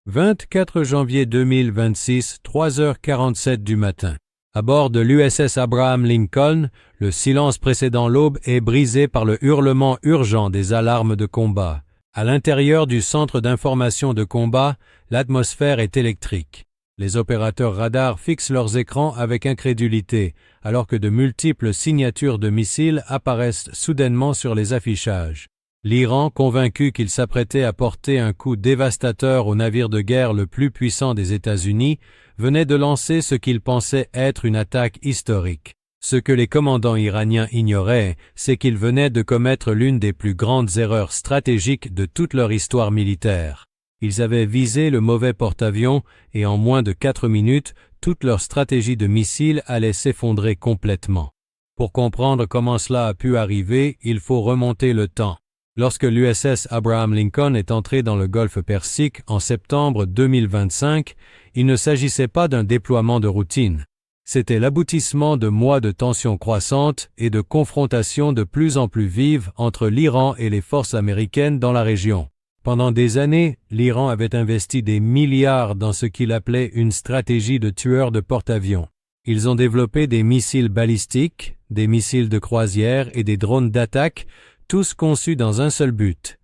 24 janvier 2026, 3h47 du matin. À bord de l'USS Abraham Lincoln, le silence précédant l'aube est brisé par le hurlement urgent des alarmes de combat. À l'intérieur du centre d'information de combat, l'atmosphère est électrique. Les opérateurs radars fixent leurs écrans avec incrédulité, alors que de multiples signatures de missiles apparaissent soudainement sur les affichages. L'Iran, convaincu qu'il s'apprêtait à porter un coup dévastateur au navire de guerre le plus puissant des États-Unis, venait de lancer ce qu'il pensait être une attaque historique. Ce que les commandants iraniens ignoraient, c'est qu'ils venaient de commettre l'une des plus grandes erreurs stratégiques de toute leur histoire militaire. Ils avaient visé le mauvais porte-avions et en moins de 4 minutes, toute leur stratégie de missiles allait s'effondrer complètement. Pour comprendre comment cela a pu arriver, il faut remonter le temps. Lorsque l'USS Abraham Lincoln est entré dans le golfe Persique en septembre 2025, il ne s'agissait pas d'un déploiement de routine. C'était l'aboutissement de mois de tensions croissantes et de confrontations de plus en plus vives entre l'Iran et les forces américaines dans la région. Pendant des années, l'Iran avait investi des milliards dans ce qu'il appelait une stratégie de tueurs de porte-avions. Ils ont développé des missiles balistiques, des missiles de croisière et des drones d'attaque, tous conçus dans un seul but,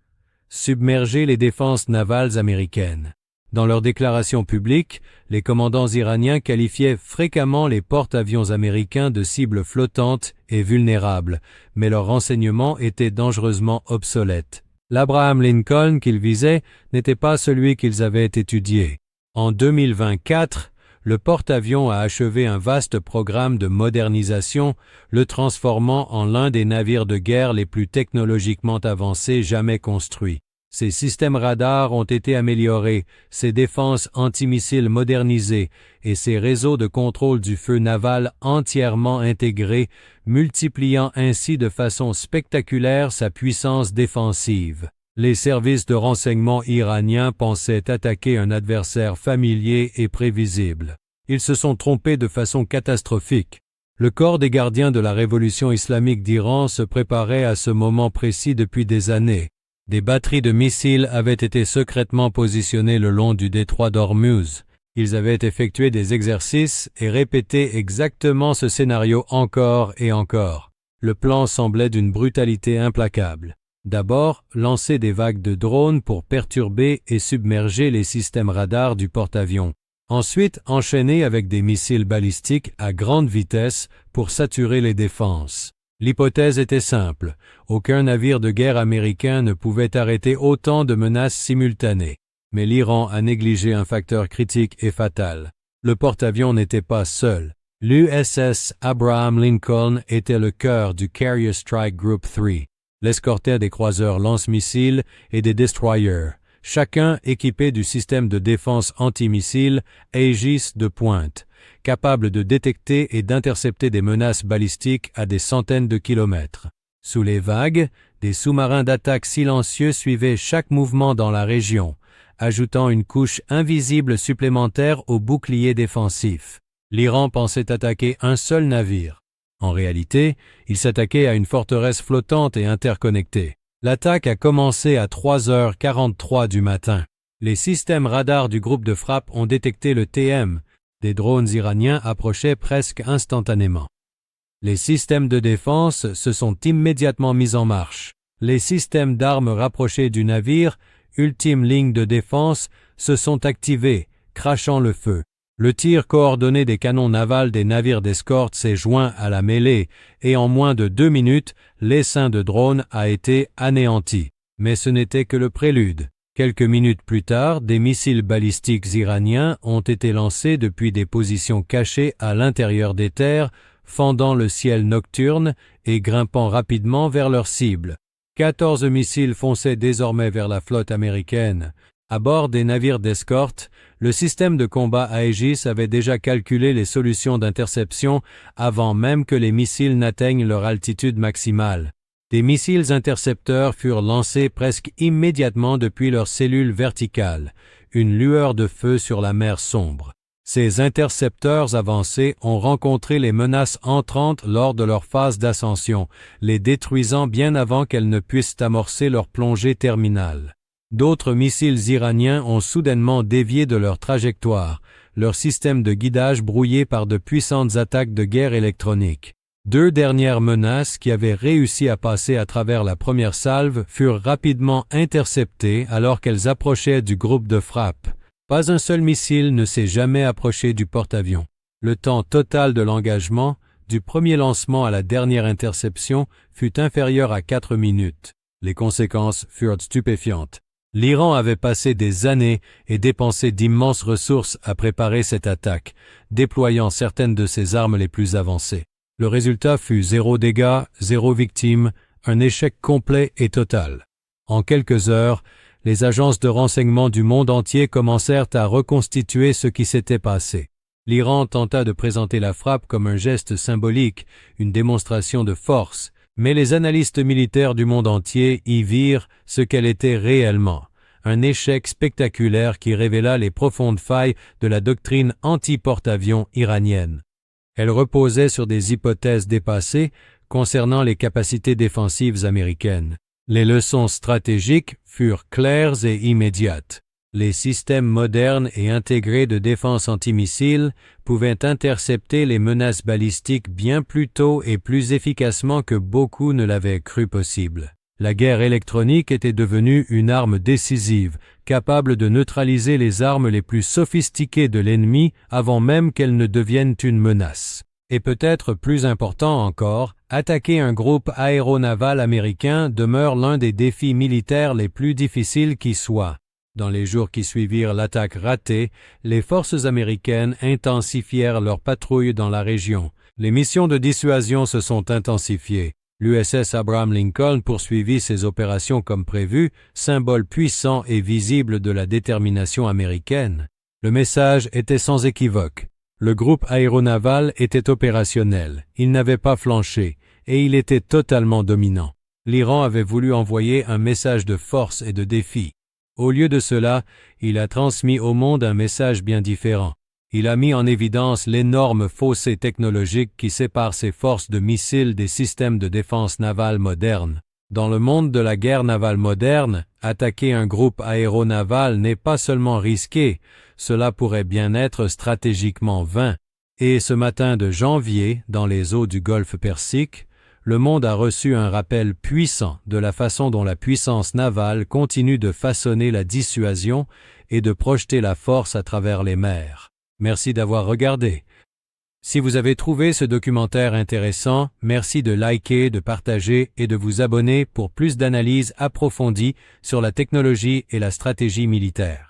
submerger les défenses navales américaines. Dans leurs déclarations publiques, les commandants iraniens qualifiaient fréquemment les porte-avions américains de cibles flottantes et vulnérables, mais leurs renseignements étaient dangereusement obsolètes. L'Abraham Lincoln qu'ils visaient n'était pas celui qu'ils avaient étudié. En 2024, le porte-avions a achevé un vaste programme de modernisation, le transformant en l'un des navires de guerre les plus technologiquement avancés jamais construits. Ses systèmes radars ont été améliorés, ses défenses antimissiles modernisées et ses réseaux de contrôle du feu naval entièrement intégrés, multipliant ainsi de façon spectaculaire sa puissance défensive. Les services de renseignement iraniens pensaient attaquer un adversaire familier et prévisible. Ils se sont trompés de façon catastrophique. Le corps des gardiens de la révolution islamique d'Iran se préparait à ce moment précis depuis des années. Des batteries de missiles avaient été secrètement positionnées le long du détroit d'Ormuz. Ils avaient effectué des exercices et répété exactement ce scénario encore et encore. Le plan semblait d'une brutalité implacable. D'abord, lancer des vagues de drones pour perturber et submerger les systèmes radars du porte-avions. Ensuite, enchaîner avec des missiles balistiques à grande vitesse pour saturer les défenses. L'hypothèse était simple. Aucun navire de guerre américain ne pouvait arrêter autant de menaces simultanées. Mais l'Iran a négligé un facteur critique et fatal. Le porte-avions n'était pas seul. L'USS Abraham Lincoln était le cœur du Carrier Strike Group 3. L'escortait des croiseurs lance-missiles et des destroyers, chacun équipé du système de défense antimissile Aegis de pointe, capable de détecter et d'intercepter des menaces balistiques à des centaines de kilomètres. Sous les vagues, des sous-marins d'attaque silencieux suivaient chaque mouvement dans la région, ajoutant une couche invisible supplémentaire au bouclier défensif. L'Iran pensait attaquer un seul navire. En réalité, il s'attaquait à une forteresse flottante et interconnectée. L'attaque a commencé à 3h43 du matin. Les systèmes radars du groupe de frappe ont détecté le TM. Des drones iraniens approchaient presque instantanément. Les systèmes de défense se sont immédiatement mis en marche. Les systèmes d'armes rapprochés du navire, ultime ligne de défense, se sont activés, crachant le feu. Le tir coordonné des canons navals des navires d'escorte s'est joint à la mêlée et en moins de 2 minutes, l'essaim de drones a été anéanti. Mais ce n'était que le prélude. Quelques minutes plus tard, des missiles balistiques iraniens ont été lancés depuis des positions cachées à l'intérieur des terres, fendant le ciel nocturne et grimpant rapidement vers leur cible. 14 missiles fonçaient désormais vers la flotte américaine. À bord des navires d'escorte, le système de combat Aegis avait déjà calculé les solutions d'interception avant même que les missiles n'atteignent leur altitude maximale. Des missiles intercepteurs furent lancés presque immédiatement depuis leurs cellules verticales, une lueur de feu sur la mer sombre. Ces intercepteurs avancés ont rencontré les menaces entrantes lors de leur phase d'ascension, les détruisant bien avant qu'elles ne puissent amorcer leur plongée terminale. D'autres missiles iraniens ont soudainement dévié de leur trajectoire, leur système de guidage brouillé par de puissantes attaques de guerre électronique. 2 dernières menaces qui avaient réussi à passer à travers la première salve furent rapidement interceptées alors qu'elles approchaient du groupe de frappe. Pas un seul missile ne s'est jamais approché du porte-avions. Le temps total de l'engagement, du premier lancement à la dernière interception, fut inférieur à 4 minutes. Les conséquences furent stupéfiantes. L'Iran avait passé des années et dépensé d'immenses ressources à préparer cette attaque, déployant certaines de ses armes les plus avancées. Le résultat fut 0 dégâts, 0 victimes, un échec complet et total. En quelques heures, les agences de renseignement du monde entier commencèrent à reconstituer ce qui s'était passé. L'Iran tenta de présenter la frappe comme un geste symbolique, une démonstration de force, mais les analystes militaires du monde entier y virent ce qu'elle était réellement, un échec spectaculaire qui révéla les profondes failles de la doctrine anti-porte-avions iranienne. Elle reposait sur des hypothèses dépassées concernant les capacités défensives américaines. Les leçons stratégiques furent claires et immédiates. Les systèmes modernes et intégrés de défense antimissiles pouvaient intercepter les menaces balistiques bien plus tôt et plus efficacement que beaucoup ne l'avaient cru possible. La guerre électronique était devenue une arme décisive, capable de neutraliser les armes les plus sophistiquées de l'ennemi avant même qu'elles ne deviennent une menace. Et peut-être plus important encore, attaquer un groupe aéronaval américain demeure l'un des défis militaires les plus difficiles qui soient. Dans les jours qui suivirent l'attaque ratée, les forces américaines intensifièrent leurs patrouilles dans la région. Les missions de dissuasion se sont intensifiées. L'USS Abraham Lincoln poursuivit ses opérations comme prévu, symbole puissant et visible de la détermination américaine. Le message était sans équivoque. Le groupe aéronaval était opérationnel, il n'avait pas flanché, et il était totalement dominant. L'Iran avait voulu envoyer un message de force et de défi. Au lieu de cela, il a transmis au monde un message bien différent. Il a mis en évidence l'énorme fossé technologique qui sépare ses forces de missiles des systèmes de défense navale modernes. Dans le monde de la guerre navale moderne, attaquer un groupe aéronaval n'est pas seulement risqué, cela pourrait bien être stratégiquement vain. Et ce matin de janvier, dans les eaux du Golfe Persique, le monde a reçu un rappel puissant de la façon dont la puissance navale continue de façonner la dissuasion et de projeter la force à travers les mers. Merci d'avoir regardé. Si vous avez trouvé ce documentaire intéressant, merci de liker, de partager et de vous abonner pour plus d'analyses approfondies sur la technologie et la stratégie militaire.